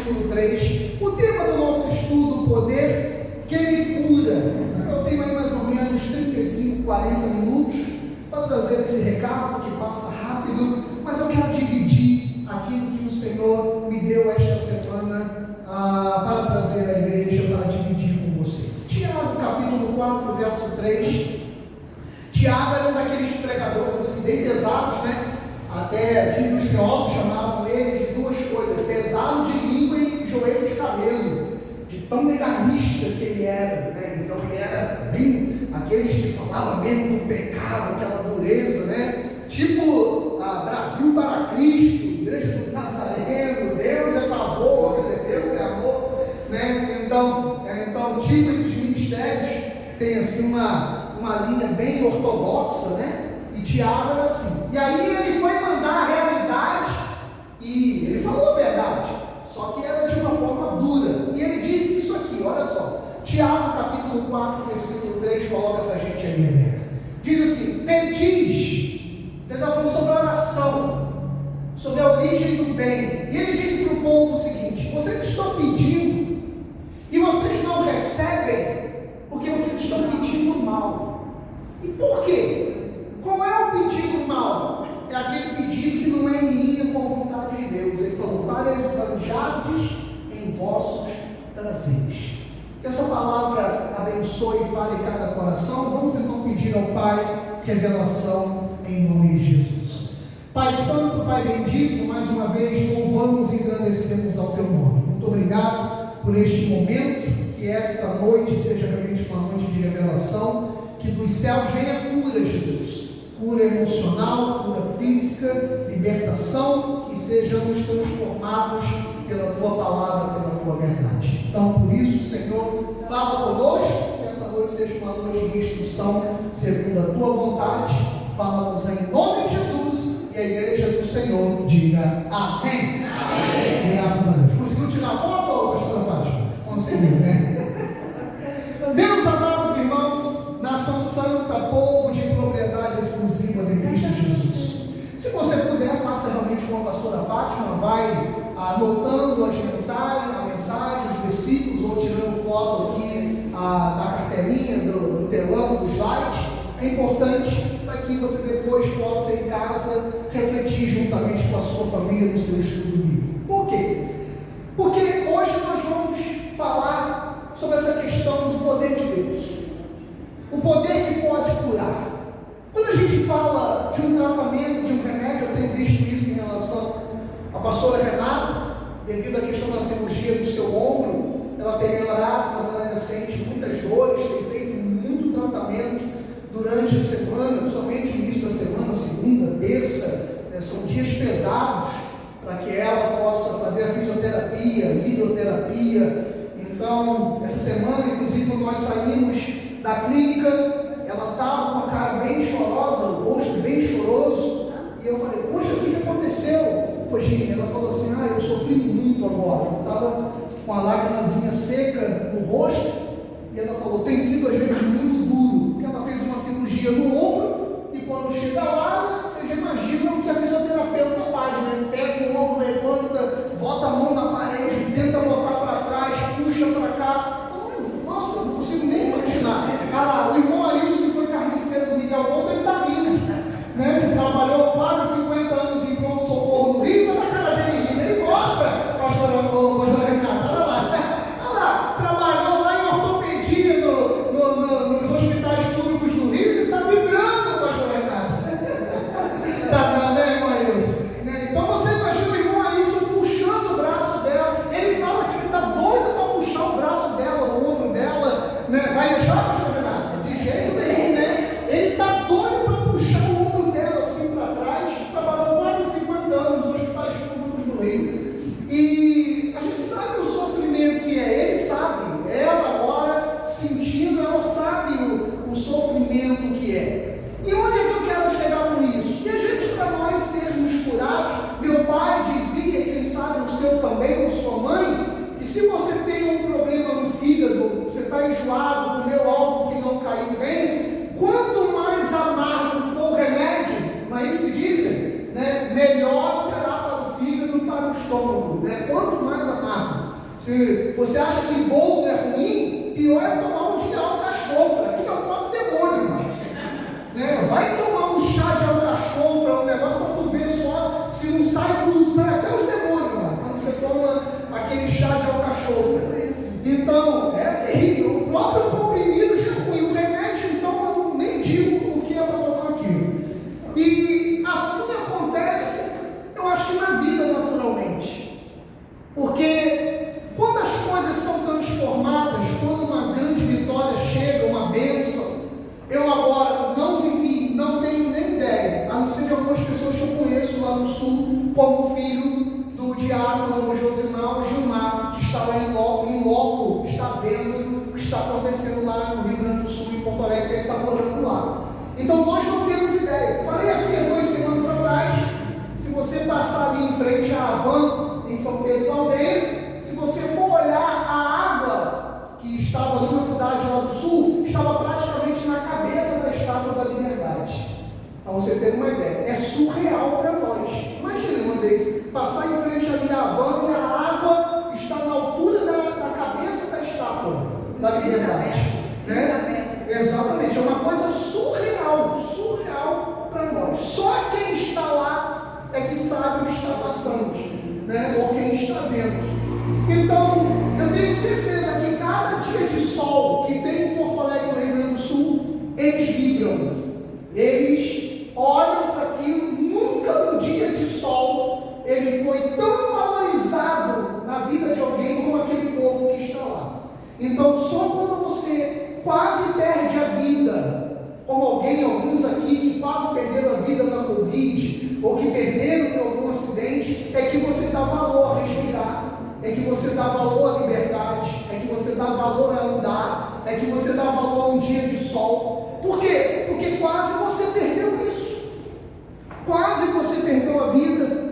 versículo 3. O tema do nosso estudo, o poder que me cura. Eu tenho aí mais ou menos 35, 40 minutos para trazer esse recado que passa rápido, mas eu quero dividir aquilo que o Senhor me deu esta semana para trazer à igreja, para dividir com você. Tiago, capítulo 4, verso 3. Tiago era um daqueles pregadores assim, bem pesados, né? Até dizem os teólogos, chamavam ele de duas coisas: pesado de língua e joelho de camelo, de tão legalista que ele era, né? Então ele era bem aqueles que falavam mesmo do pecado, aquela dureza, né? Tipo Brasil para Cristo, Igreja do Nazareno, Deus é pavor, Deus é amor, né? Então tipo esses ministérios tem assim uma linha bem ortodoxa, né? E Tiago era assim. E aí ele foi mandar a realidade e ele falou a verdade, só que era de uma forma dura. E ele disse isso aqui, olha só. Tiago, capítulo 4, versículo 3, coloca para a gente aí, Rebeca. Diz assim: pedis, ele está falando sobre a oração, sobre a origem do bem. E ele disse para o povo o seguinte: vocês estão pedindo e vocês não recebem, porque vocês estão pedindo mal. E por quê? Qual é o pedido mal? É aquele pedido que não é em linha com a vontade de Deus. Ele falou: para esbanjardes em vossos prazeres. Que essa palavra abençoe e fale em cada coração. Vamos então pedir ao Pai revelação em nome de Jesus. Pai Santo, Pai bendito, mais uma vez louvamos e agradecemos ao Teu nome. Muito obrigado por este momento, que esta noite seja realmente uma noite de revelação, que dos céus venha cura, Jesus. Cura emocional, cura física, libertação, que sejamos transformados pela Tua palavra, pela Tua verdade. Então, por isso, Senhor, fala conosco, que essa noite seja uma noite de instrução segundo a Tua vontade. Fala-nos em nome de Jesus, e a igreja do Senhor diga amém. Amém. Graças a Deus. Conseguiu tirar foto, pastora Fátima? Conseguiu, né? Meus amados irmãos, nação santa, povo de propriedade exclusiva de Cristo Jesus. Se você puder, faça realmente como a pastora Fátima, vai anotando as mensagens, os versículos, ou tirando foto aqui da cartelinha, do telão, do slide. É importante para que você depois possa em casa refletir juntamente com a sua família no seu estudo bíblico. Por quê? Porque hoje nós vamos falar sobre essa questão do poder de Deus, o poder que pode curar. Quando a gente fala de um tratamento, de um remédio, eu tenho visto isso em relação à pastora Renata, devido à questão da cirurgia do seu ombro. Ela tem melhorado, mas ela ainda sente muitas dores, tem feito muito tratamento durante a semana, principalmente no início da semana, segunda, terça, são dias pesados para que ela possa fazer a fisioterapia, a hidroterapia. Então, essa semana, inclusive, quando nós saímos da clínica, ela estava com a cara bem chorosa, o rosto bem choroso, e eu falei: poxa, o que aconteceu? Ela falou assim: eu sofri muito agora, eu estava com a lágrimazinha seca no rosto, e ela falou: tem sido às vezes muito duro, porque ela fez uma cirurgia no ombro, e quando chega lá, você já imagina o que a fisioterapeuta faz, né? Pega o ombro, levanta, bota a mão na parede, tenta botar para trás, puxa para cá. Nossa, eu não consigo nem imaginar. O irmão Ailson, que foi carniceiro do Miguel Couto, ele está vindo, né? Que trabalhou quase 50 anos em pronto-socorro no Rio, mas a cara dele rindo. Ele gosta, pastora Renata, olha lá, trabalhou lá em ortopedia nos hospitais públicos do Rio, ele está vibrando, pastora Renata. Tá, né, irmão Ailson? Então você imagina o irmão Ailson puxando o braço dela. Ele fala que ele está doido para puxar o braço dela, o ombro dela, né? Vai deixar, pastor Renato? De jeito nenhum, né? Ele está doido para puxar o ombro dela assim para trás. Trabalhou quase 50 anos nos hospitais públicos do Rio. E a gente sabe o sofrimento que é. Ele sabe. Ela agora sentindo, ela sabe o sofrimento que é. E onde é que eu quero chegar com isso? Que às vezes para nós sermos curados, meu pai dizia, quem sabe o seu também, ou sua mãe, que se você tem um problema no fígado, você está enjoado, comeu algo que não caiu bem, quanto mais amargo for o remédio, não é isso que dizem, né? Melhor será para o fígado, para o estômago, né? Quanto mais amargo. Se você acha que bolo é ruim, pior é tomar um de alcachofra. Aquilo é o próprio demônio, mas, né? Vai tomar um chá de alcachofra, um negócio para tu ver só se não sai tudo, sai até os demônios, mano, quando você toma aquele chá de alcachofra. Então, é terrível. O próprio comprimido já é ruim. O remédio, então, eu nem digo o que é para tomar aquilo. E assim acontece, eu acho que na vida naturalmente. Porque quando as coisas são transformadas, quando uma grande vitória chega, uma bênção, eu agora não vivi, não tenho nem ideia, a não ser de algumas pessoas que eu conheço lá no sul, como o filho do diácono Josinal Gilmar, que está lá em loco, está vendo o que está acontecendo lá no Rio Grande do Sul, em Porto Alegre, ele está morando lá. Então nós não temos ideia. Falei aqui há 2 semanas atrás, se você passar ali em frente à Avan, em São Pedro da Aldeia, se você for olhar a água que estava numa cidade lá do sul, estava praticamente na cabeça da Estátua da Liberdade. Para você ter uma ideia, é surreal para nós. Imagina uma vez, passar em frente ali à Avan e a água está na altura da cabeça da Estátua da Liberdade. Né? Exatamente, é uma coisa surreal para nós. Só quem está lá é que sabe o que está passando, né? Ou quem está vendo. Então, eu tenho certeza que cada dia de sol que tem em Porto Alegre, no Rio Grande do Sul, eles vibram, eles olham para aquilo. Nunca um dia de sol ele foi tão valorizado na vida de alguém como aquele povo que está lá. Então, só quando você quase perde a vida, como alguns aqui que quase perderam a vida na Covid, ou que perderam em algum acidente, é que você dá valor a respirar, é que você dá valor à liberdade, é que você dá valor a andar, é que você dá valor a um dia de sol. Por quê? Porque quase você perdeu isso, quase você perdeu a vida,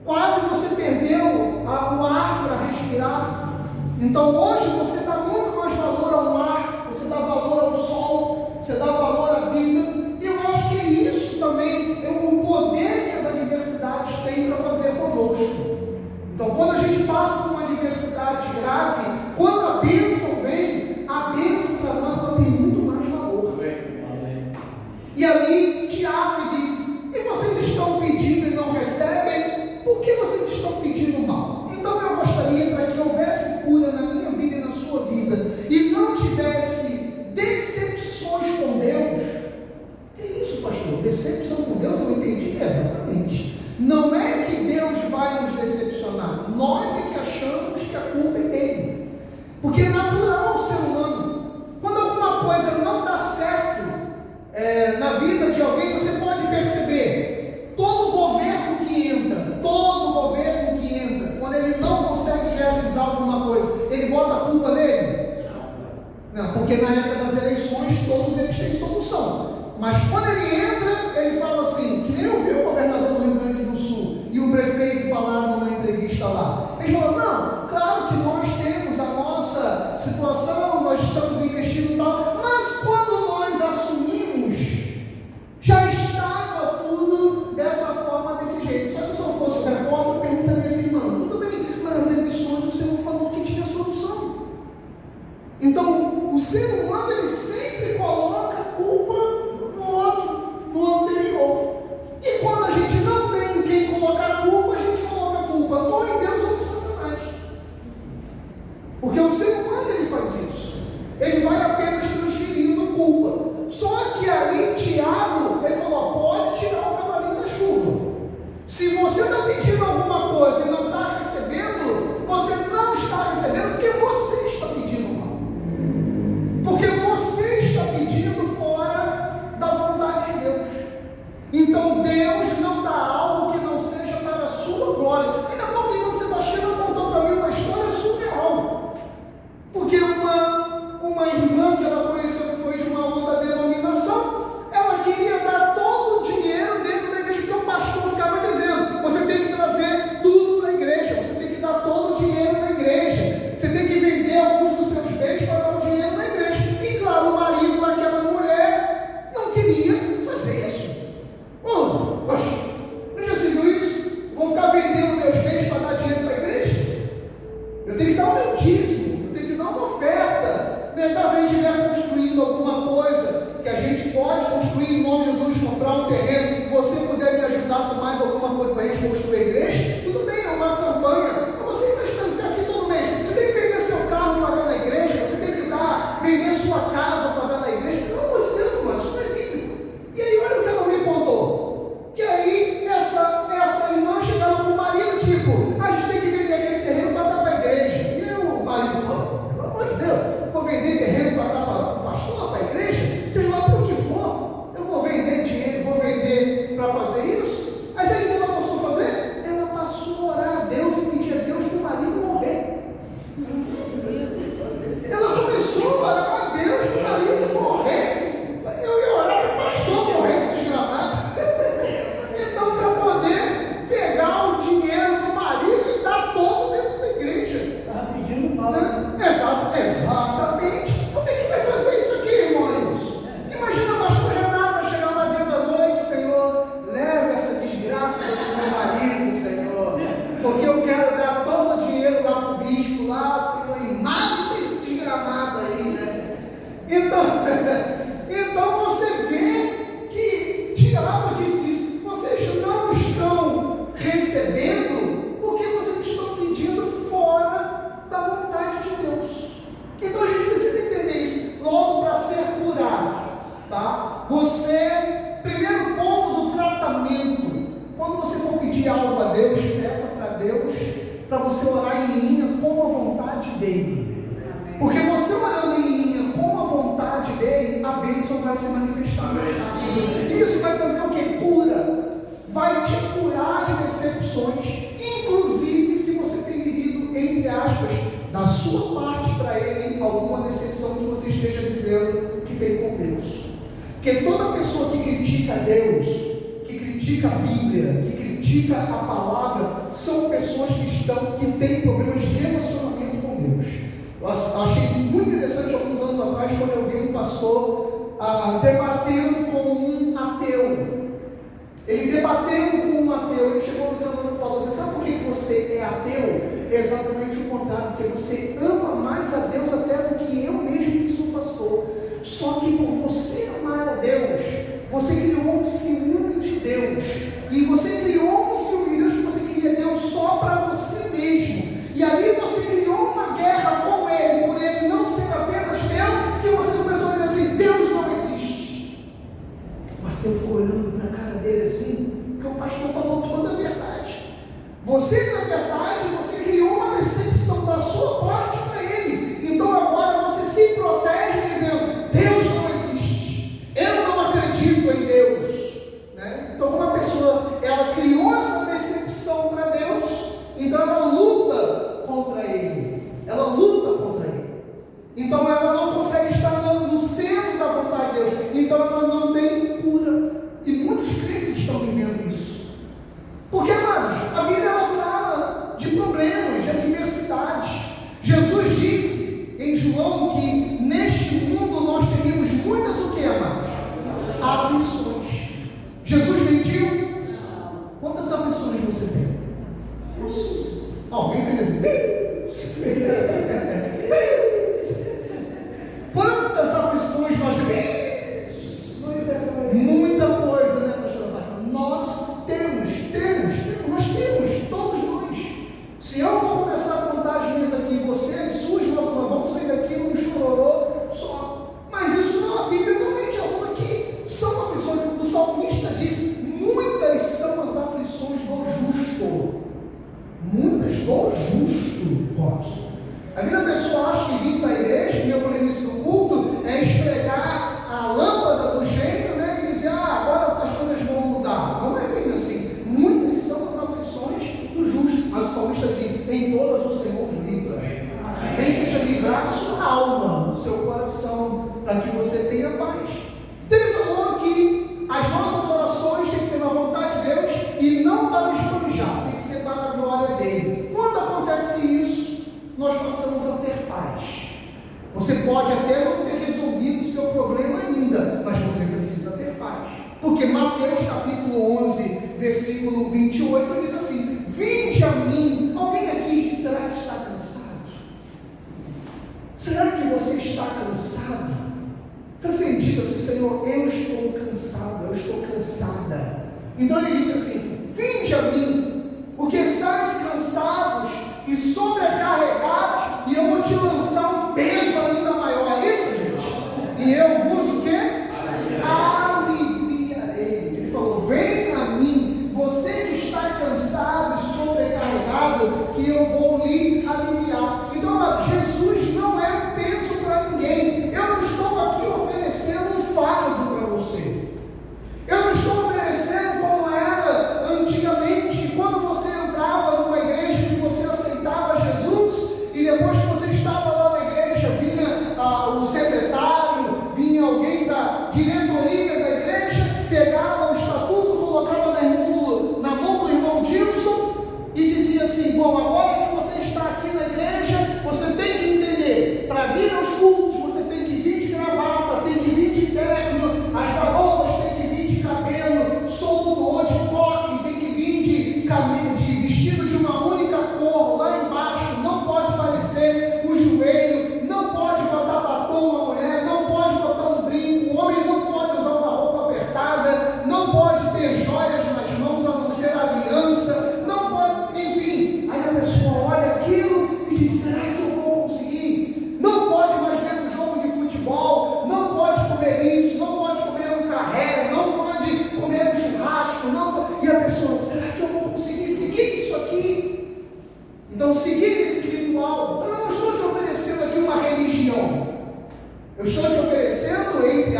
quase você perdeu o ar para respirar. Então hoje você dá muito mais valor ao mar, você dá valor ao sol, você dá valor à vida. E eu acho que é isso também, o poder que as adversidades têm para fazer conosco. Então quando a gente passa por uma adversidade grave, quando a bênção vem, a bênção para nós ela tem muito mais valor. E ali Tiago diz: e vocês estão pedindo e não recebem, por que vocês estão pedindo mal? Então eu gostaria, para que houvesse cura na minha vida e na sua vida, e não tivesse decepções com Deus. Que isso, pastor? Decepção com Deus? Eu entendi exatamente. Não é que Deus vai nos decepcionar, nós é que achamos que a culpa é dele. Porque é natural ao ser humano. Quando alguma coisa não dá certo na vida de alguém, você pode perceber, todo governo que entra, quando ele não consegue realizar alguma coisa, ele bota a culpa nele? Não, porque na época das eleições todos eles têm solução. Mas quando ele entra, ele fala assim, que nem eu vi o governador do Rio Grande do Sul e o prefeito falaram numa entrevista lá. Ele falou: não, claro que nós temos a nossa situação, nós estamos investindo e tal, mas quando nós assumimos, já estava tudo dessa forma, desse jeito. Só que se eu fosse repórter, eu perguntaria assim: mano, tudo bem, mas nas eleições o Senhor falou que tinha solução. Então, o ser humano ele sempre coloca a culpa no anterior. E quando a gente não tem quem colocar a culpa, a gente coloca a culpa ou em Deus ou em Satanás. Porque o ser humano ele faz isso. Ele vai apenas transferindo culpa. Só que ali Tiago, ele falou: pode tirar o cavalinho da chuva. Se você está pedindo alguma coisa e não está recebendo, você não está recebendo porque você está pedindo mal. Porque você está pedindo fora da vontade de Deus. Então Deus não dá algo que não seja para a sua glória. Ainda há pouquinho Sebastião contou para mim uma história surreal. Porque uma irmã que ela conheceu vai em linha com a vontade dele. Porque você andando em linha com a vontade dele, a bênção vai se manifestar mais rápido. Isso vai trazer o que? Cura. Vai te curar de decepções, inclusive se você tem vivido, entre aspas, da sua parte para ele, alguma decepção que você esteja dizendo que tem com Deus. Porque toda pessoa que critica Deus, que critica a Bíblia, que critica a palavra, são pessoas que têm problemas de relacionamento com Deus. Eu achei muito interessante alguns anos atrás, quando eu vi um pastor debatendo com um ateu. Ele debateu com um ateu, ele chegou no final e falou assim: sabe por que você é ateu? É exatamente o contrário, porque você ama mais a Deus até do que eu mesmo que sou pastor. Só que por você amar a Deus, você criou um ciúme de Deus, e você criou um ciúme de Deus que você queria Deus só para você mesmo, e aí você criou uma guerra com ele, por ele não ser apenas Deus, que você começou a dizer assim: Deus não existe. O ateu ficou olhando para a cara dele assim, porque o pastor falou toda a verdade. Você, na verdade, você criou uma decepção da sua parte para ele. Então agora você se protege dizendo: Deus não existe, eu não acredito em Deus, né? Então uma pessoa, ela criou essa decepção para Deus, então ela luta contra ele, então ela não consegue estar no centro da vontade de Deus, então ela não tem cura, e muitos crentes estão vivendo isso. Porque, amados, a Bíblia ela fala de problemas, de adversidades. Jesus disse em João que neste mundo nós teríamos muitas o que, amados? Aflições. Jesus mentiu? Quantas aflições você tem? Alguém fez assim? Quantas aflições nós temos? Muita coisa, né, pastora Fátima? Nós temos, todos nós. Se eu for começar a contar as minhas aqui, você as suas, nós vamos sair daqui num chororô só. Mas isso não, a Bíblia não mente, ela fala que são aflições. O salmista disse: muitas são as aflições do justo. Muitas do justo, Robson. Às vezes a pessoa acha que vir para a igreja, como eu falei no início do culto, é esfregar a lâmpada do jeito, né, e dizer: agora as coisas vão mudar. Não é bem assim. Muitas são as aflições do justo. Mas o salmista diz: em todas o Senhor livra. Nem que seja livrar a sua alma, o seu coração, para que você tenha paz. Então ele falou que as nossas orações têm que ser na vontade de Deus e não para esbanjar, tem que ser para a glória dele. Quando acontece isso, nós passamos a ter paz. Você pode até não ter resolvido o seu problema ainda, mas você precisa ter paz. Porque Mateus capítulo 11, versículo 28 diz assim: vinde a mim. Alguém aqui, será que está cansado? Será que você está cansado? Está sentindo assim: Senhor, eu estou cansado, eu estou cansada. Então ele disse assim: vinde a mim, porque estáis cansados e sobrecarregados, e eu vou te lançar um peso ainda maior. É isso, gente? E eu vos o quê? Aliviarei. Ele falou: vem a mim, você que está cansado e sobrecarregado, que eu vou lhe aliviar. Então, Jesus não é um peso para ninguém. Eu não estou aqui oferecendo um fardo para você. Eu não estou oferecendo como era antigamente, quando você entrava numa igreja que você aceitava Jesus, e depois que você estava lá na igreja, vinha o secretário, vinha espiritual. Eu não estou te oferecendo aqui uma religião. Eu estou te oferecendo, entre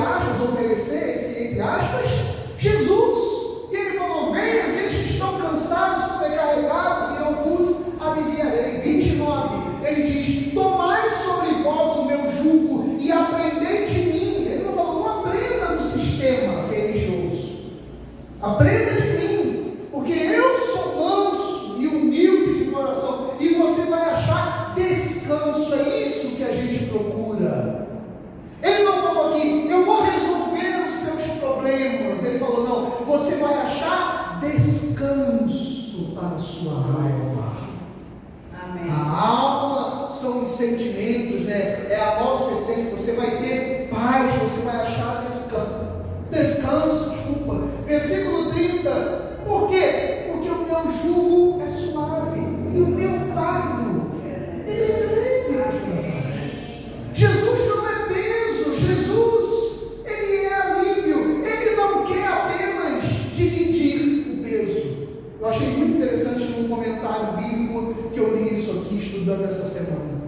aspas, Jesus. E ele falou: venha, aqueles que estão cansados, sobrecarregados, e eu vos aliviarei. 29, ele diz: tomai sobre vós o meu jugo e aprendei de mim. Ele não falou: não aprenda do sistema religioso, aprenda de mim, porque eu sou manso e humilde de coração, e você vai achar descanso. É isso que a gente procura. Ele não falou aqui: eu vou resolver os seus problemas. Ele falou: não, você vai achar descanso para a sua alma. Amém. A alma são os sentimentos, né? É a nossa essência. Você vai ter paz, você vai achar descanso. Versículo 30. Por quê? Porque o meu jugo é suave e o meu fardo ele é leve. Jesus não é peso, Jesus ele é alívio. Ele não quer apenas dividir o peso. Eu achei muito interessante num comentário bíblico que eu li isso aqui estudando essa semana.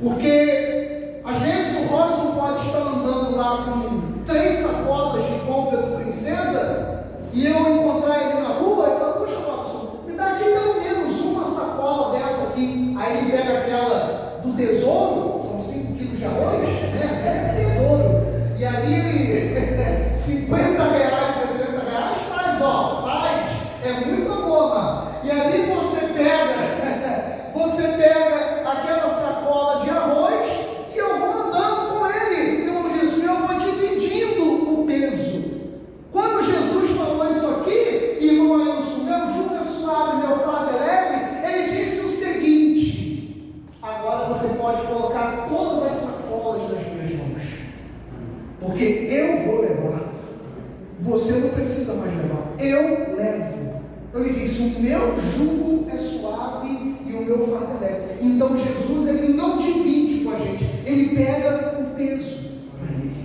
Porque às vezes o Robson pode estar andando lá com 3 sacolas de compra do Princesa e eu encontrar ele na rua e falar: poxa, Robson, me dá aqui pelo menos uma sacola dessa aqui. Aí ele pega aquela do tesouro, são 5 quilos de arroz, né? É tesouro. E ali ele, 50 reais, 60 reais, faz, é muita goma. E ali você pega aquela sacola de arroz e eu vou andando com ele. Eu vou dividindo o peso. Quando Jesus falou isso aqui, irmão Ailson, meu jugo é suave, meu fardo é leve, ele disse o seguinte: agora você pode colocar todas as sacolas nas minhas mãos, porque eu vou levar, você não precisa mais levar, eu levo. Ele disse: o meu jugo é suave e o meu fardo é leve. Então Jesus ele não divide com a gente, ele pega o peso para ele.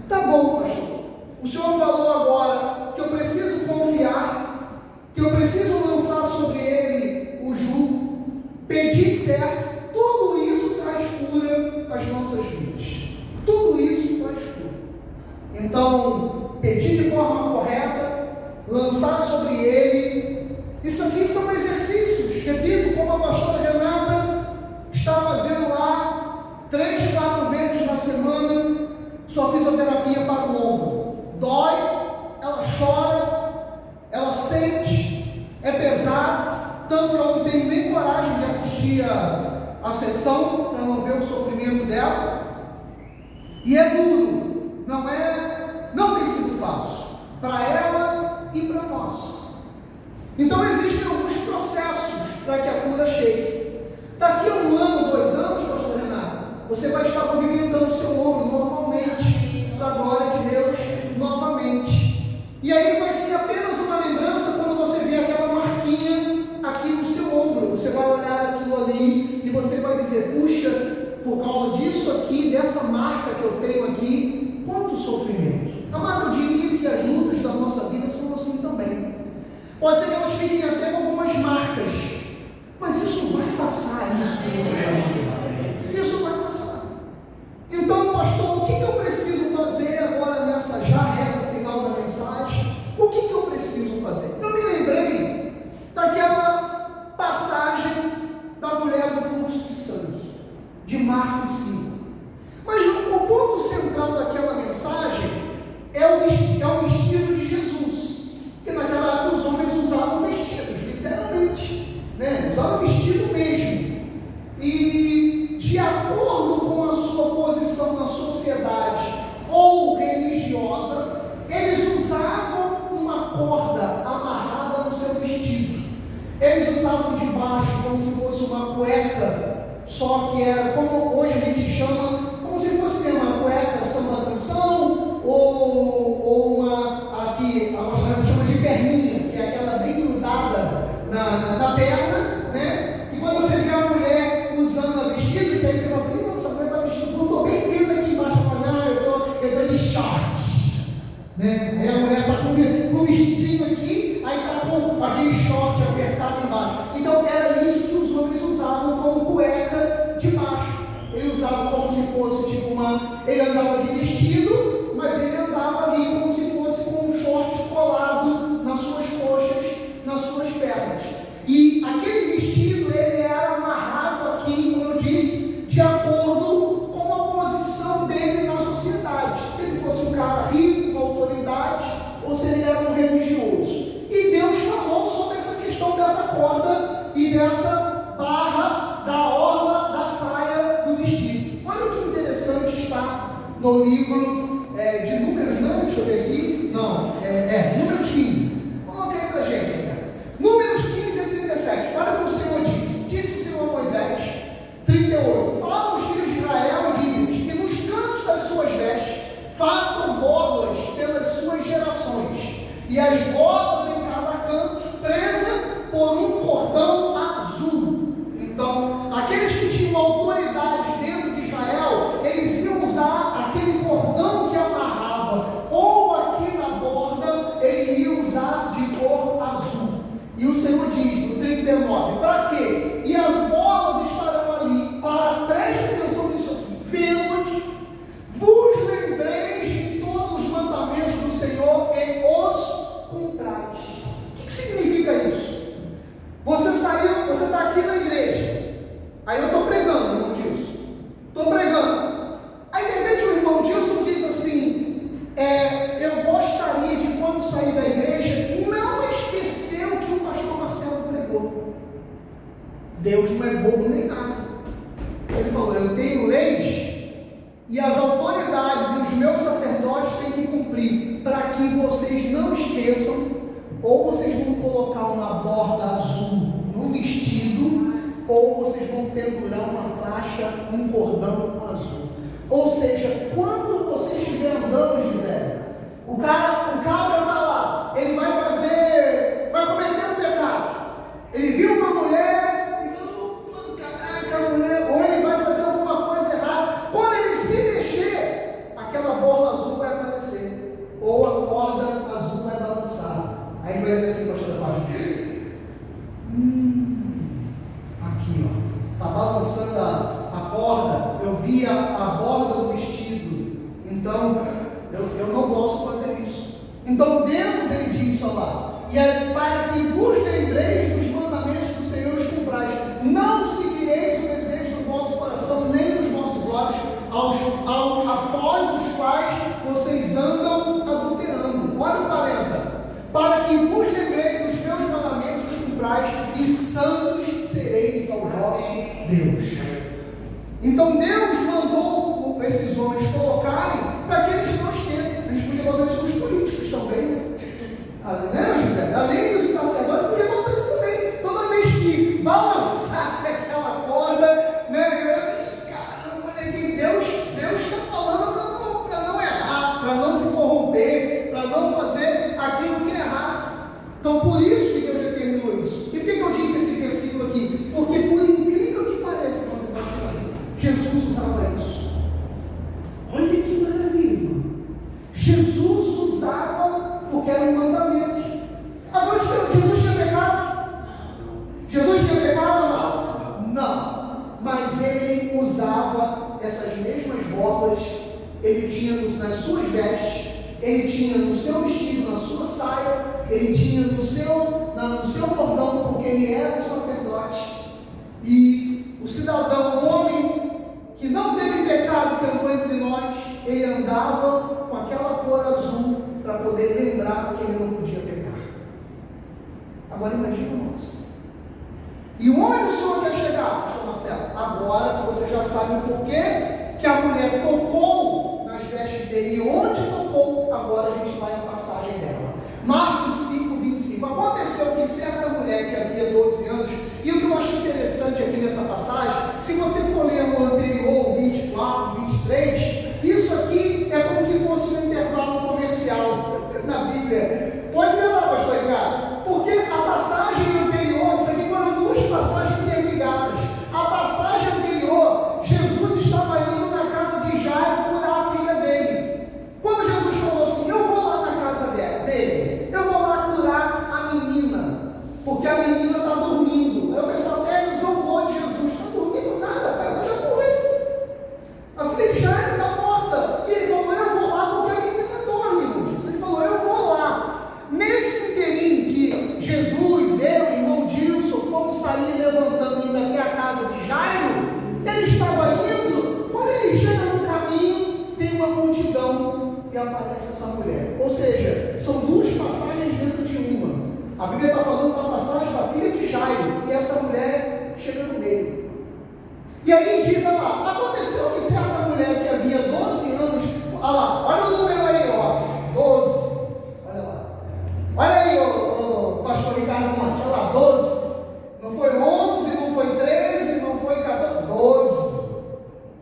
Tá bom, pastor, o senhor falou agora que eu preciso confiar, que eu preciso lançar sobre ele o jugo, pedir certo. Tudo isso traz cura às nossas vidas, tudo isso traz cura. Então, pedir de forma correta, lançar sobre ele, isso aqui são exercícios, repito, como a pastora Renata está fazendo lá 3, 4 vezes na semana, sua fisioterapia para o ombro. Dói, ela chora, ela sente, é pesado, tanto que ela não tem nem coragem de assistir a sessão para não ver o sofrimento dela, e é duro, não tem sido fácil para ela e para nós. Então existem alguns processos para que a cura chegue. Daqui a 1 ano, 2 anos, pastor Renato, você vai estar movimentando o seu ombro normalmente, para a glória de Deus, novamente. E aí vai ser apenas uma lembrança quando você vê aquela marquinha aqui no seu ombro. Você vai olhar aquilo ali e você vai dizer: puxa, por causa disso aqui, dessa marca que eu tenho aqui, quanto sofrimento. Amado, eu diria que as lutas da nossa vida são assim também. Pode ser que elas fiquem até com algumas marcas, mas isso vai passar, isso que você está vivendo. Isso vai passar. Então, pastor, o que eu preciso fazer agora nessa já reta final da mensagem? O que eu preciso fazer? Eu me lembrei daquela passagem da mulher do fluxo de sangue, de Marcos 5. Mas o ponto central daquela mensagem é o vestido de Jesus. Porque naquela época os homens usavam vestidos, literalmente, né? Usavam vestido mesmo. E de acordo com a sua posição na sociedade ou religiosa, eles usavam uma corda amarrada no seu vestido. Eles usavam de baixo como se fosse uma cueca, só que era como hoje a gente chama, como se fosse uma cueca samba canção, ou uma, aqui a nossa chama de perninha, que é aquela bem grudada na perna, né? E quando você vê a mulher usando a vestido, que aí você fala assim: nossa, a mulher está vestido, eu estou bem vendo aqui embaixo, eu estou de shorts, né? Aí a mulher está com o vestidinho aqui, aí está com aquele short apertado embaixo. Então era isso que os homens usavam. no livro de Números, não, deixa eu ver aqui, não, Números 15, coloca aí pra gente, cara. Números 15 e 37, olha o que o Senhor disse o Senhor a Moisés, 38, fala aos filhos de Israel e diz-lhes que nos cantos das suas vestes façam borlas pelas suas gerações, e as borlas em cada canto presas por um cordão azul. Então, aqueles que tinham autoridade dentro de Israel, eles iam usar aquele cordão que amarrava, ou aqui na borda, ele ia usar de cor azul. E o Senhor diz no 39, para quê? E as bolas estarão ali, para, preste atenção nisso aqui, vemos, vos lembreis de todos os mandamentos do Senhor e os cumprais. O que significa isso? Você saiu, você está aqui na igreja, aí eu estou pregando, irmão Dilson, estou pregando, aí de repente o irmão Dilson diz assim, eu gostaria de quando sair da igreja, não esquecer o que o pastor Marcelo pregou. Deus não é bobo nem nada, ele falou, eu tenho leis, e as autoridades e os meus sacerdotes têm que cumprir, para que vocês não esqueçam, ou vocês vão colocar uma borda azul no vestido, ou vocês vão pendurar uma faixa, um cordão azul. Ou seja, quando você estiver andando, Gisele, o cara está lá, ele vai cometer um pecado. Ele viu uma mulher e falou, caraca, mulher, ou ele vai fazer alguma coisa errada. Quando ele se mexer, aquela bola azul vai aparecer, ou a corda azul vai balançar. Aí vai dizer assim, pastor Fábio, aqui ó, está balançando a corda, eu vi a borda do vestido, então eu não posso fazer isso. Então Deus, ele diz, ó lá, e é para que vos lembreis dos mandamentos do Senhor os cumprais, não seguireis o desejo do vosso coração, nem dos vossos olhos, após os quais vocês andam adulterando. Olha o 40. Para que vos lembreis dos meus mandamentos os cumprais, e santos sereis ao vosso Deus. Então Deus mandou esses homens colocarem para que eles não esqueçam. A gente podia botar isso nos políticos também, né? José? Além dos sacerdotes, podia botar isso também. Toda vez que balançasse aquela corda, né? Caramba, Deus está falando para não errar, para não se corromper, para não fazer aquilo que é errado. Então, por isso que Deus determinou isso. E por que eu disse esse versículo aqui? Porque, por incrível que pareça, você está falando, Jesus usava isso. Olha que maravilha. Jesus usava porque era um mandamento. Agora, Jesus tinha pecado? Jesus tinha pecado ou não? Não. Mas ele usava essas mesmas bordas, ele tinha nas suas vestes, ele tinha no seu vestido, na sua saia, ele tinha no seu cordão, porque ele era um sacerdote. E o cidadão, o homem que não teve pecado que andou entre nós, ele andava com aquela cor azul para poder lembrar que ele não podia pecar. Agora imagina nós. E onde o Senhor quer chegar, pastor Marcelo? Agora que você já sabe o porquê que a mulher tocou nas vestes dele, e onde tocou, agora a gente vai à passagem dela. Marcos 5, 25. Aconteceu que certa mulher que havia 12 anos, e o que eu acho interessante aqui nessa passagem, se você for ler o anterior, 24, 23, isso aqui é como se fosse um intervalo comercial na Bíblia. Pode ver lá, pastor Ricardo, porque a passagem anterior, isso aqui foram duas passagens interligadas. A passagem anterior, Jesus estava indo na casa de Jairo curar a filha dele. Quando Jesus falou assim, eu vou lá na casa dele, eu vou lá curar a menina, porque a menina está dormindo. Aí o pessoal até zombou de Jesus, está dormindo nada, pai, ela já morreu. A filha de Jairo está morta. E ele falou, eu vou lá porque a menina dorme, irmão. Ele falou, eu vou lá. Nesse inteirinho que Jesus, eu e irmão Dilson, fomos sair levantando indo até a casa de Jairo, ele estava indo, quando ele chega no caminho, tem uma multidão e aparece essa mulher. Ou seja, são duas passagens dentro de uma. A Bíblia está falando da passagem da filha de Jairo, e essa mulher chega no meio. E aí diz lá, aconteceu que certa mulher que havia 12 anos Olha lá, olha o número aí, ó, 12. Olha lá. Olha aí, o pastor Ricardo Monte, olha lá, 12. Não foi 11, não foi 13, não foi 14, 12.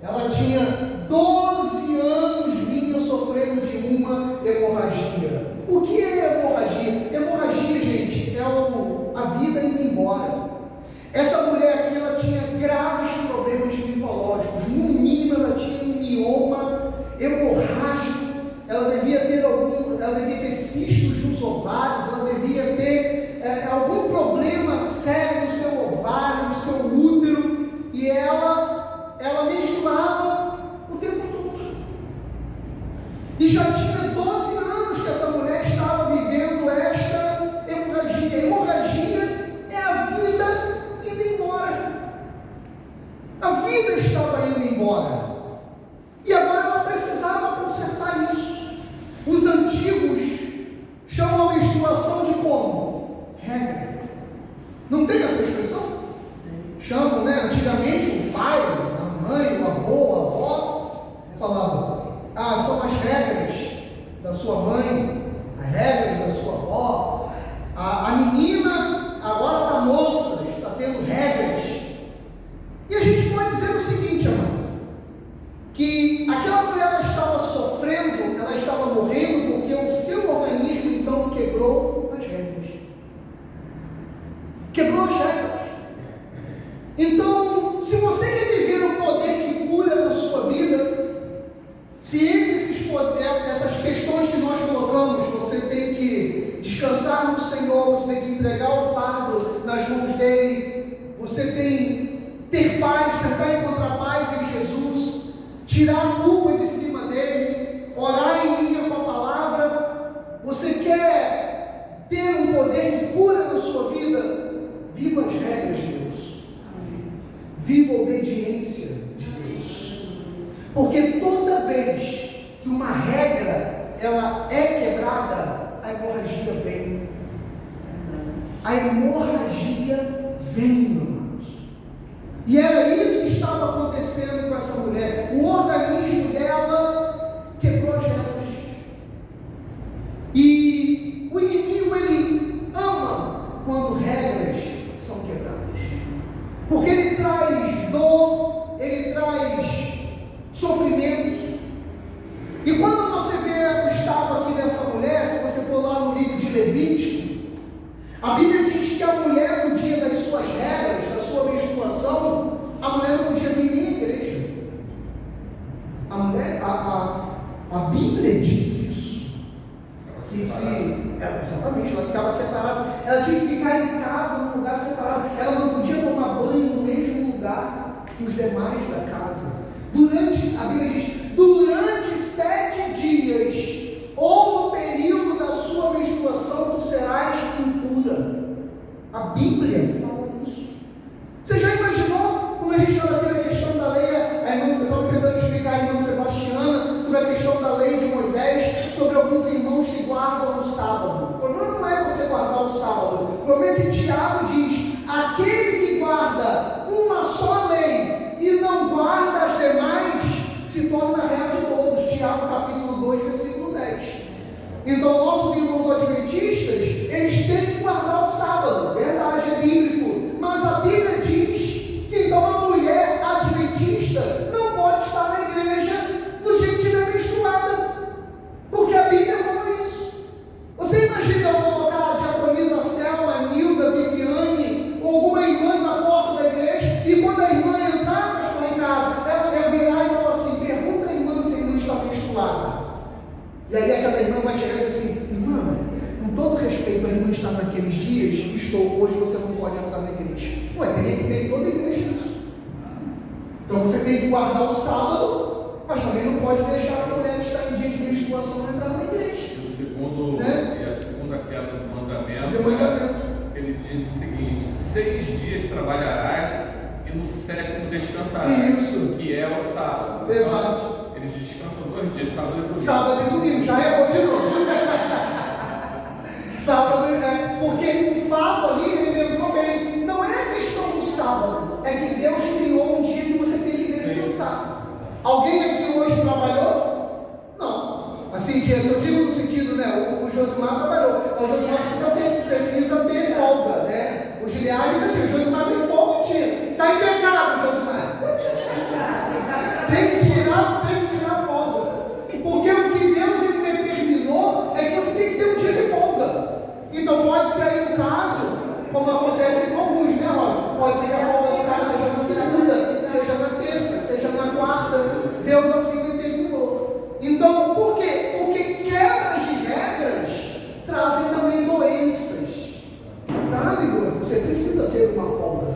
Ela tinha 12 anos, vinha sofrendo de uma hemorragia. O que é hemorragia? Hemorragia, gente, é a vida indo embora. Essa mulher aqui, ela tinha graves problemas ginecológicos. No mínimo, ela tinha um mioma hemorrágico. Ela devia ter cistos nos ovários. Ela devia ter algum problema sério no seu ovário, no seu útero. E ela menstruava o tempo todo. E já tinha 12 anos que essa mulher estava vivendo esta hemorragia. A hemorragia é a vida indo embora. A vida estava indo embora. E agora ela precisava consertar isso. Os antigos chamam a menstruação de como? Regra. Não tem essa expressão? Chamam, né? Antigamente o pai, a mãe, o avô, a avó falavam: são as regras da sua mãe, as regras da sua avó. A menina agora está moça, está tendo regras. E a gente pode dizer o seguinte, amado, que aquela mulher, ela estava sofrendo, ela estava morrendo porque o seu organismo então quebrou as regras. Quebrou as regras. Então, se você quer viver o poder que cura na sua vida, se essas questões que nós colocamos, você tem que descansar no Senhor, você tem que entregar o fardo nas mãos dele, você tem ter paz, tentar encontrar paz em Jesus, tirar a culpa de cima dele, orar em linha com a palavra. Você quer ter um poder que cura na sua vida? Viva as regras de Deus. Viva a obediência de Deus. Porque toda vez que uma regra ela é quebrada, a hemorragia vem. A hemorragia vem, irmãos. E era isso que estava acontecendo com essa mulher. O organismo dela quebrou as regras. E o inimigo, ele ama quando regras são quebradas. Porque ele traz dor, ele traz sofrimentos. E quando você vê o estado aqui dessa mulher, se você for lá no livro de Levítico, a Bíblia diz que a mulher, no dia das suas regras, da sua menstruação, a mulher não podia vir nem à igreja. A Bíblia diz isso. Exatamente, ela ficava separada. Ela tinha que ficar em casa, num lugar separado. Ela não podia tomar banho no mesmo lugar que os demais da casa. A Bíblia diz, durante 7 dias, ou no período da sua menstruação, tu serás impura. A Bíblia fala isso. Você já imaginou, quando a gente fala aqui da questão da lei, a irmã, você estava tentando explicar a irmã Sebastiana, sobre a questão da lei de Moisés, sobre alguns irmãos que guardam o sábado. O problema não é você guardar o sábado. O problema é que Tiago diz, aquele que guarda uma só lei e não guarda as demais, se torna réu de todos. Tiago capítulo 2, versículo 10. Então nossos irmãos adventistas, eles têm que guardar o sábado, verdade, é bíblico, mas a Bíblia diz que então a mulher adventista não pode estar na igreja no dia que estiver menstruada, porque a Bíblia fala isso. Você imagina eu colocar a diaconisa Selma, a Nilda, a Viviane, ou alguma irmã na porta da igreja, e quando a irmã entrar, pastor Ricardo, ela virar e falar assim, pergunta à irmã se a irmã está menstruada. E aí aquela irmã vai chegar e dizer assim, irmã, com todo respeito, a irmã está naqueles dias, hoje você não pode entrar na igreja. Ué, tem que ter em toda a igreja isso. Então você tem que guardar o sábado, mas também não pode deixar a mulher estar em dia de menstruação e entrar na igreja. E a segunda quebra do mandamento, ele diz o seguinte, 6 dias trabalharás e no 7º descansarás. Isso. Que é o sábado. Exato. Eles descansam 2 dias, sábado e domingo. Sábado e domingo, já errou de novo. Sábado, porque o fato ali, ele lembrou bem, não é a questão do sábado, é que Deus criou um dia que você tem que descansar. Alguém aqui hoje trabalhou? Não. Tem que tirar a folga. Porque o que Deus determinou é que você tem que ter um dia de folga. Então pode ser aí no caso, como acontece com alguns, né, Rosa? Pode ser que a folga no caso seja na segunda, seja na terça, seja na quarta. Deus assim determinou. Então, por quê? Porque quebras de regras trazem também doenças. Você precisa ter uma folga.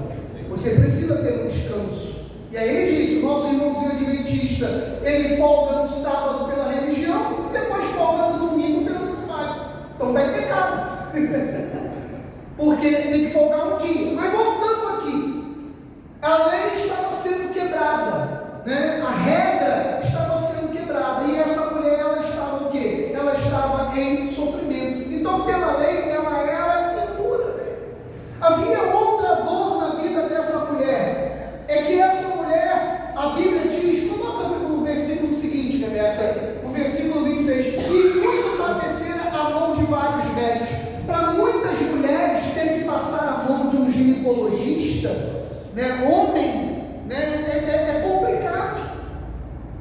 Você precisa ter um descanso. E aí ele disse, o nosso irmãozinho adventista, ele folga no sábado pela religião e depois folga no domingo pelo trabalho. Então está em pecado. Porque tem que folgar um dia. Mas voltando aqui, a lei estava sendo quebrada, né? A regra estava sendo quebrada. E essa mulher, ela estava o quê? Ela estava em sofrimento. Então, pela lei, ela era impura. Havia outra dor na vida dessa mulher. É que essa mulher, a Bíblia diz, coloca no versículo seguinte, Rebeca, o versículo 26, e muito padecera a mão de vários médicos. Para muitas mulheres ter que passar a mão de um ginecologista, né, homem, né, é complicado.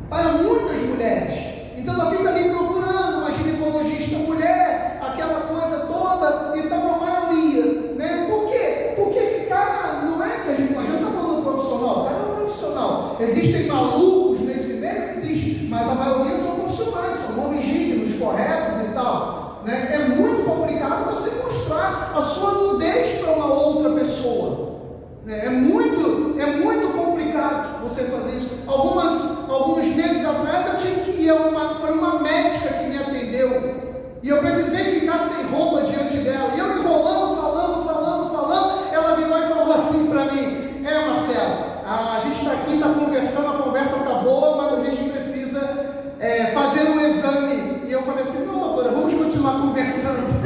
Para muitas mulheres. Então ela fica ali procurando uma ginecologista mulher, aquela coisa toda, e está uma maioria, né? Por quê? Porque ficar, não é que a gente não está falando profissional, está no profissional. Existem malucos nesse meio? Existe, mas a maioria são profissionais, são homens dignos, corretos e tal, né? É muito complicado você mostrar a sua nudez para uma outra pessoa, né? É muito complicado você fazer isso. Alguns meses atrás eu tive que ir foi uma médica que me atendeu, e eu precisei ficar sem roupa diante dela, e eu enrolando, falando, ela virou e falou assim para mim, Marcelo, a gente está aqui, está conversando, a conversa está boa, mas a gente precisa fazer um exame. E eu falei assim, não, doutora, vamos continuar conversando.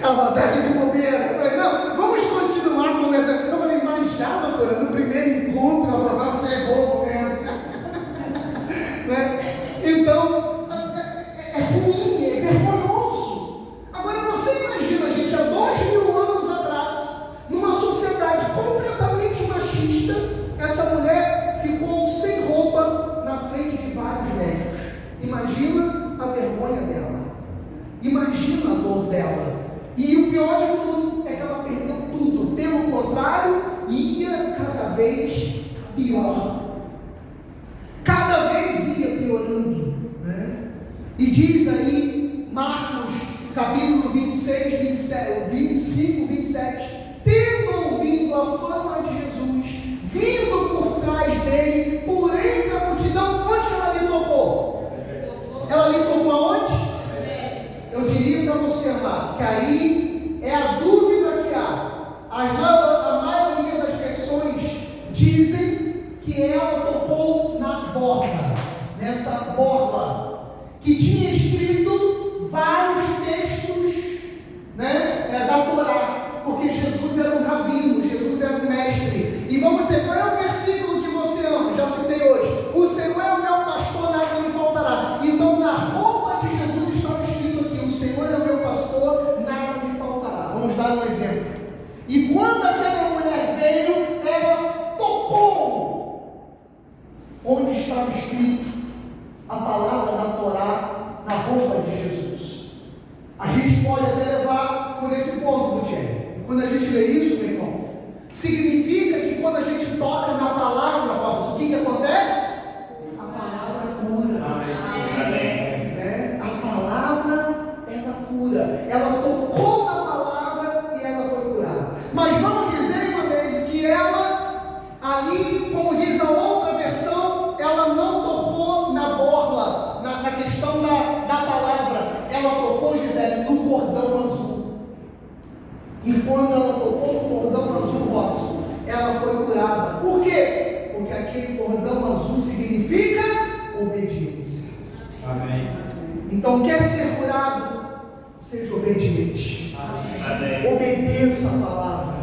A vontade de bobeira. Eu falei, não, vamos continuar conversando. Eu falei, mas já, doutora, no primeiro encontro, ela falou, você é bobo mesmo. Né? Então, é ruim, é vergonhoso. Agora você imagina, gente, há 2000 anos atrás, numa sociedade completamente machista, essa mulher ficou sem roupa na frente de vários médicos. Imagina a vergonha dela. Imagina a dor dela. E o pior de tudo é que ela perdeu tudo. Pelo contrário, ia cada vez pior. Cada vez ia piorando, né? E diz aí, Marcos, capítulo 26, 25, 27, tendo ouvido a fama de Jesus, vindo por trás dele, por entre a multidão, onde ela lhe tocou? Ela lhe tocou aonde? Eu diria para você, amado, que aí é a dúvida que há. A maioria das versões dizem que ela tocou na borda, nessa borla, que tinha escrito vários textos, né, da Torá, porque Jesus era um rabino, Jesus era um mestre. E vamos dizer, qual é o versículo que você ama? Já citei hoje. O Senhor é o meu pastor, nada me faltará. Então, na roupa de Jesus estava escrito aqui: o Senhor é o meu pastor, nada me faltará. Vamos dar um exemplo. E quando aquela mulher veio, ela tocou onde estava escrito a palavra da Torá na roupa de Jesus. A gente pode até levar por esse ponto, Gutiérrez. Quando a gente lê isso, meu irmão, significa que quando a gente toca na palavra, Robson, o que acontece? A palavra cura. Amém. A palavra, ela cura. Ela tocou na palavra e ela foi curada. Mas vamos dizer uma vez que ela, ali, como diz a outra versão, ela não tocou na borla, na questão da palavra. Ela tocou, Gisele, no cordão azul. E quando ela tocou no cordão azul, Robson, ela foi curada. Por quê? Porque aquele cordão azul significa obediência. Amém. Então, quer ser curado? Seja obediente. Amém. Obedeça a palavra.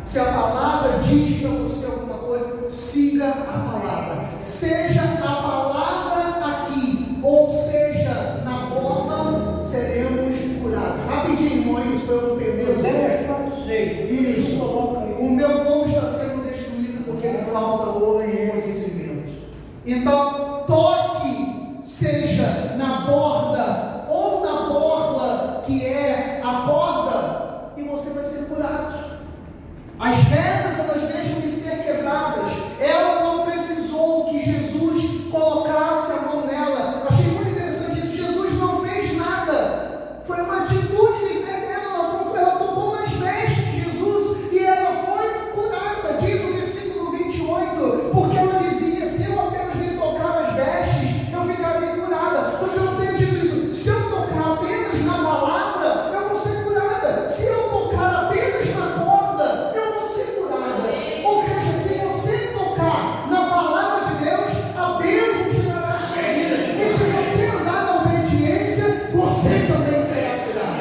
Se a palavra diz para você alguma coisa, siga a palavra. Seja a palavra aqui, ou seja, na borda, seremos curados. Rapidinho, irmão, isso para eu não perder. Isso. O meu povo está sendo destruído porque lhe falta o conhecimento. Então, toque, seja na borda ou na borla que é a corda, e você vai ser curado. As pedras, elas deixam de ser quebradas. Ela não precisou que Jesus colocasse a mão nela. Achei muito interessante isso. Jesus não fez nada. Foi uma atitude de fé dela. Ela tocou nas vestes de Jesus e ela foi curada. Diz o versículo 28, porque ela dizia: se eu apenas lhe tocar as vestes, eu ficarei curada. Então eu não tenho dito isso. Se eu tocar apenas na palavra, eu vou ser curada. Se eu tocar apenas na corda, eu vou ser curada. Ou seja, se você tocar na palavra de Deus, a bênção chegará à sua vida. E se você andar na obediência, você também será curado.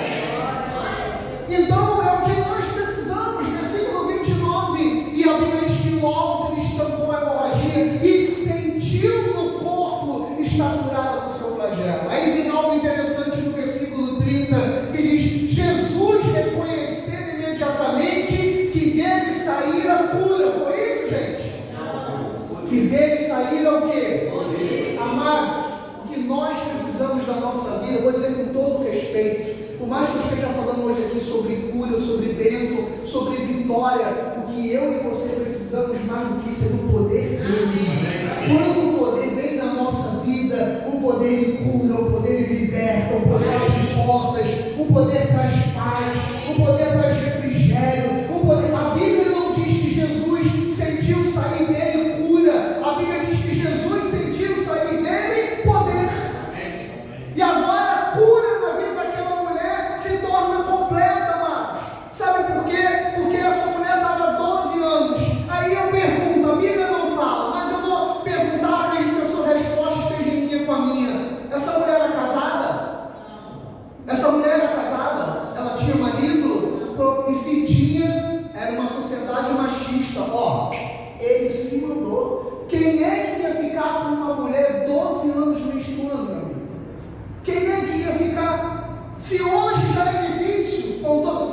Então é o que nós precisamos. Versículo 29, e a Bíblia diz que logo eles estão com a hemorragia e sentiu no corpo estar curada do seu flagelo. Aí vem algo interessante no versículo 30, que diz: Jesus reconhecendo imediatamente que dele saíra a cura. Foi isso, gente? Que dele saíra o quê? Amados, o que nós precisamos da nossa vida, vou dizer com todo respeito, por mais que eu esteja falando hoje aqui sobre cura, sobre bênção, sobre vitória, o que eu e você precisamos mais do que isso é do poder dele. Quando o poder vem na nossa vida, o poder de cura, o poder de liberta, o poder abre portas, o poder traz paz, o poder traz refrigério, o poder. A Bíblia não diz que Jesus sentiu sair dele cura, a Bíblia diz que Jesus sentiu sair dele poder. E agora a cura na vida daquela mulher se torna completa, amados. Sabe por quê? Porque essa mulher estava 12 anos. Aí eu pergunto, a Bíblia não fala, mas eu vou perguntar para que a sua resposta esteja em linha com a minha. Essa mulher era casada? Essa mulher era casada? Ela tinha marido? E se tinha, era uma sociedade machista. Ó, ele se mandou. Quem é que ia ficar com uma mulher 12 anos menstruando, meu amigo? Quem é que ia ficar? Se hoje já é difícil,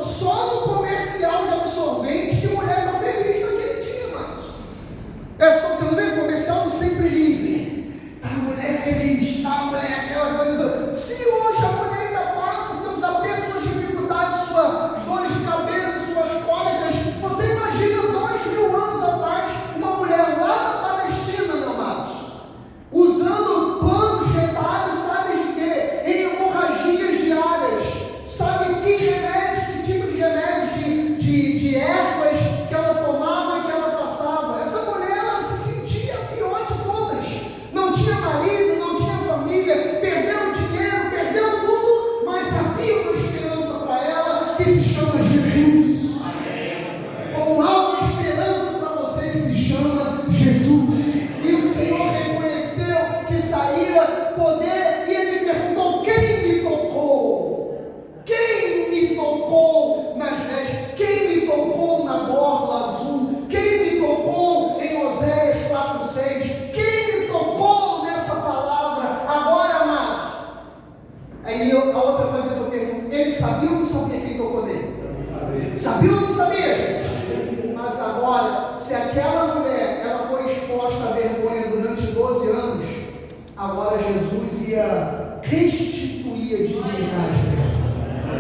só no comercial de absorvente que mulher está feliz naquele dia, mas é só você não vê o comercial do Sempre Livre. Tá a mulher feliz, tá a mulher aquela coisa. Se hoje a mulher ainda passa seus apertos, suas dificuldades, suas dores de cabeça, suas cólicas, você imagina 2000 anos atrás, uma mulher lá na Palestina, meu amados, usando panos retalhos, sabe de quê? Em hemorragias diárias. Sabe que remédios, que tipo de remédios, de ervas que ela tomava e que ela passava? Essa mulher, ela se sentia a pior de todas. Não tinha marido, não tinha família, perdeu dinheiro, perdeu tudo, mas havia uma esperança para ela que se chama Jesus. Como há uma esperança para você que se chama Jesus. E o Senhor reconheceu que saíra poder e ele perguntou: quem me tocou? Quem me tocou nas vestes? Quem me tocou na borla azul? Quem me tocou em Oséias 4:6? Quem me tocou nessa palavra? Agora, amados, aí a outra coisa que eu pergunto: ele sabia ou não sabia quem tocou nele? Sabia ou não sabia, gente? Mas agora, se aquela mulher ela foi exposta à vergonha durante 12 anos, agora Jesus ia restituir a dignidade dela.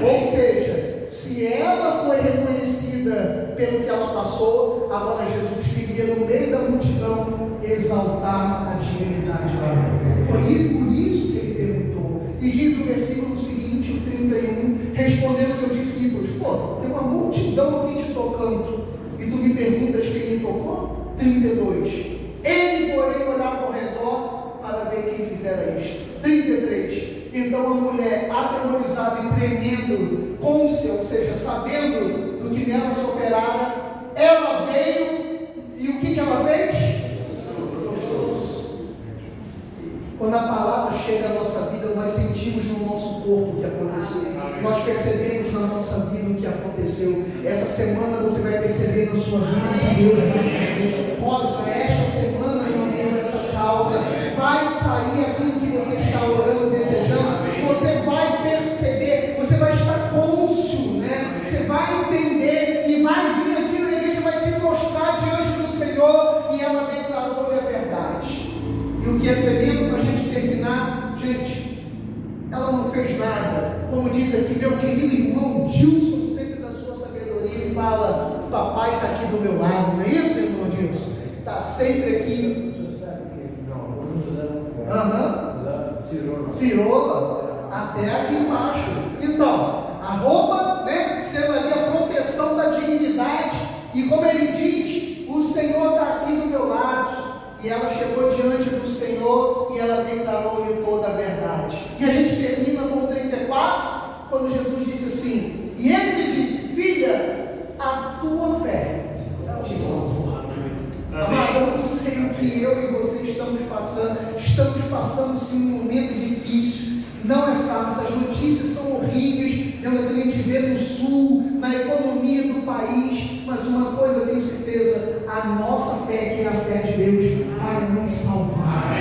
Ou seja, se ela foi reconhecida pelo que ela passou, agora Jesus queria, no meio da multidão, exaltar a dignidade dela. Foi por isso que ele perguntou. E diz o versículo seguinte, o 31, respondeu seus discípulos: pô, tem uma multidão aqui te tocando, e tu me perguntas quem me tocou? 32. Ele, porém, olhava ao redor para ver quem fizera isto. 33. Então a mulher, atemorizada e tremendo, ou seja, sabendo do que nela se operara, ela veio, e o que ela fez? Quando a palavra chega à nossa vida, nós sentimos no nosso corpo o que aconteceu. Nós percebemos na nossa vida o que aconteceu. Essa semana você vai perceber na sua vida o que Deus vai fazer. Olha, esta semana, meu amigo, essa causa vai sair aquilo que você está orando, desejando. Você vai perceber, você vai estar cônscio, né? Você vai entender e vai vir aqui na igreja, vai se prostrar diante do Senhor, e ela declarou a verdade. E o que é tremendo para a gente terminar, gente, ela não fez nada. Como diz aqui meu querido irmão Gilson, sempre da sua sabedoria, ele fala: papai está aqui do meu lado, não é isso, irmão Gilson? Está sempre aqui. Cirola, até aqui embaixo. Então, a roupa, né, sendo ali a proteção da dignidade, e como ele diz, o Senhor está aqui do meu lado. E ela chegou diante do Senhor e ela declarou-lhe toda a verdade. E a gente termina com 34, quando Jesus disse assim, e ele lhe disse: filha, a tua fé te salvou. Amado, eu não sei o que eu e você estamos passando sim um momento difícil, não é fácil, as notícias são horríveis, a gente vê no sul, na economia do país, mas uma coisa eu tenho certeza, a nossa fé, que é a fé de Deus, vai nos salvar,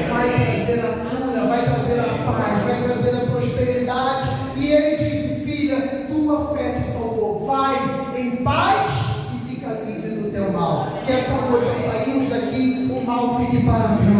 vai trazer a cura, vai trazer a paz, vai trazer a prosperidade. E ele disse: filha, tua fé te salvou, vai em paz e fica livre do teu mal. Que essa noite, ao sairmos daqui, o mal fique para trás.